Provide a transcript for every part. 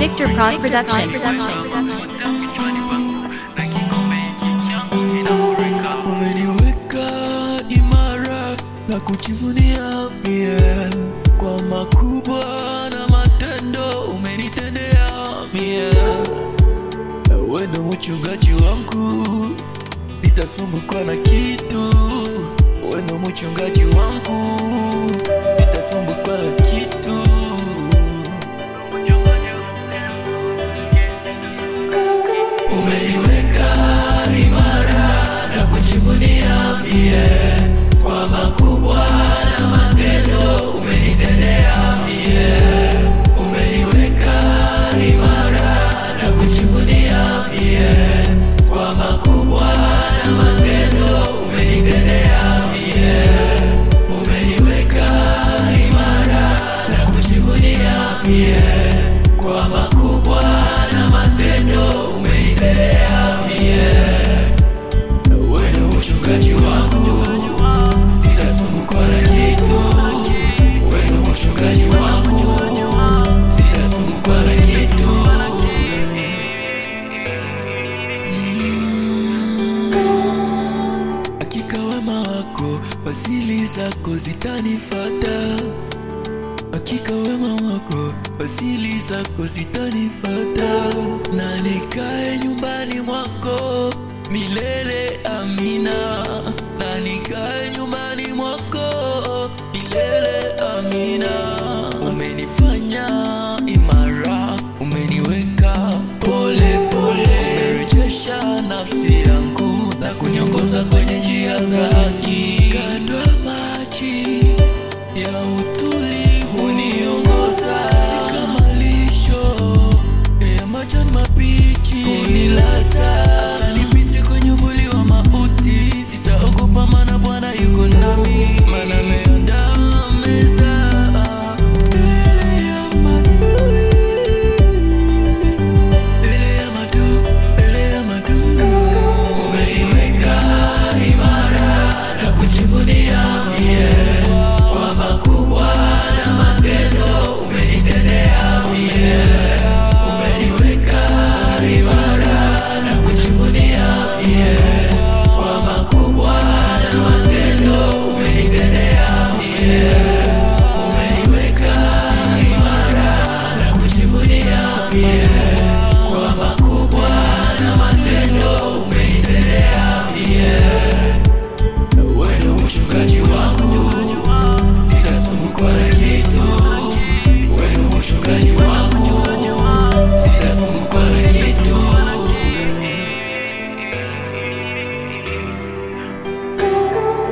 Victor Prod Production. Umeniweka imara na kujivunia mie, kwa makubwa na matendo umenitendea mie. Wewe ndo mchungaji wangu, sitasumbuka na kitu. Wewe ndo mchungaji wangu, sitasumbuka na kitu. Umeniweka imara na kujivunia mie, kwa makubwa na matendo umenitendea mie. Umeniweka imara na kujivunia mie, kwa makubwa na matendo umenitendea mie. Umeniweka imara na kujivunia mie, kwa makubwa na matendo umenitendea mie. Wewe ndo mchungaji wangu, sitasumbuka na kitu. Wewe ndo mchungaji wangu, sitasumbuka na kitu. Hakika wema wako, fadhili zako zitanifuata. Hakika wema wako, fadhili zako zitanifuata, na nikae nyumbani mwako milele. Amina. Na nikae nyumbani mwako milele. Amina. Umenifanya imara, umeniweka pole pole, umerejesha nafsi yangu na kuniongoza kwenye njia za haki. Kando ya maji ya utulivu uniongoza, katika malisho ya majani mabichi unilaza. Hata nipite kwenye uvuli wa mauti, sitaogopa, maana Bwana yuko nami. Maana ameandaa meza mbele ya maadui, mbele ya maadui. Umeniweka imara na kujivunia mie, kwa makubwa na matendo umenitendea mie. Umeniweka imara na kujivunia mie, kwa makubwa na matendo umenitendea mie. Umeniweka imara na kujivunia mie, kwa makubwa na matendo umenitendea mie. Wewe ndo mchungaji wangu, sitasumbuka na kitu. Wewe ndo mchungaji wangu, sitasumbuka na kitu.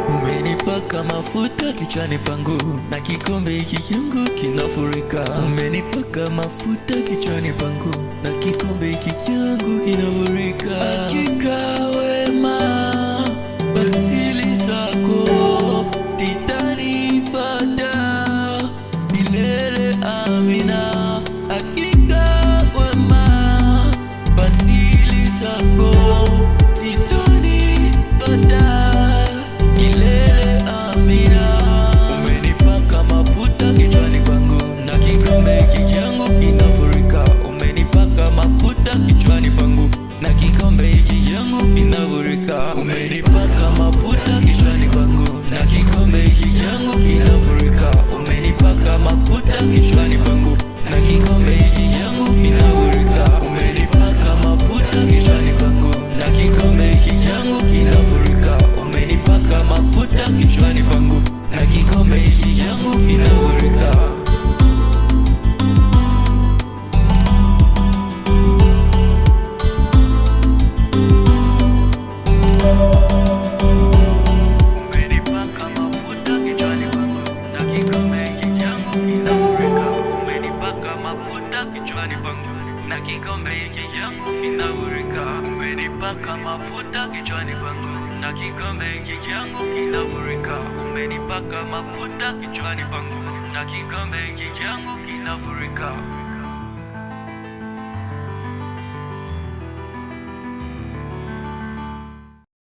Umenipaka mafuta kichwani pangu, na kikombe hiki changu kinafurika. Umenipaka mafuta kichwani pangu, na kikombe hiki changu kinafurika. Hakika wema, fadhili zako zitanifuata milele. Amina. Hakika wema, fadhili zako zitanifuata milele. Amina. Umenipaka mafuta kichwani pangu, na kikombe hiki changu kinafurika. Umenipaka mafuta kichwani pangu, na kikombe hiki changu kinafurika. Umenipaka mafuta kichwani pangu, na kikombe hiki changu kinafurika. Umenipaka mafuta kichwani pangu, na kikombe hiki changu kinafurika. Umenipaka mafuta kichwani pangu, na kikombe hiki changu kinafurika. Umenipaka mafuta kichwani pangu, na kikombe hiki changu kinafurika. Umenipaka mafuta kichwani pangu, na kikombe hiki changu kinafurika. Umenipaka mafuta kichwani pangu, na kikombe hiki changu kinafurika. Umenipaka mafuta kichwani pangu, na kikombe hiki changu kinafurika. Umenipaka mafuta kichwani pangu, na kikombe hiki changu kinafurika.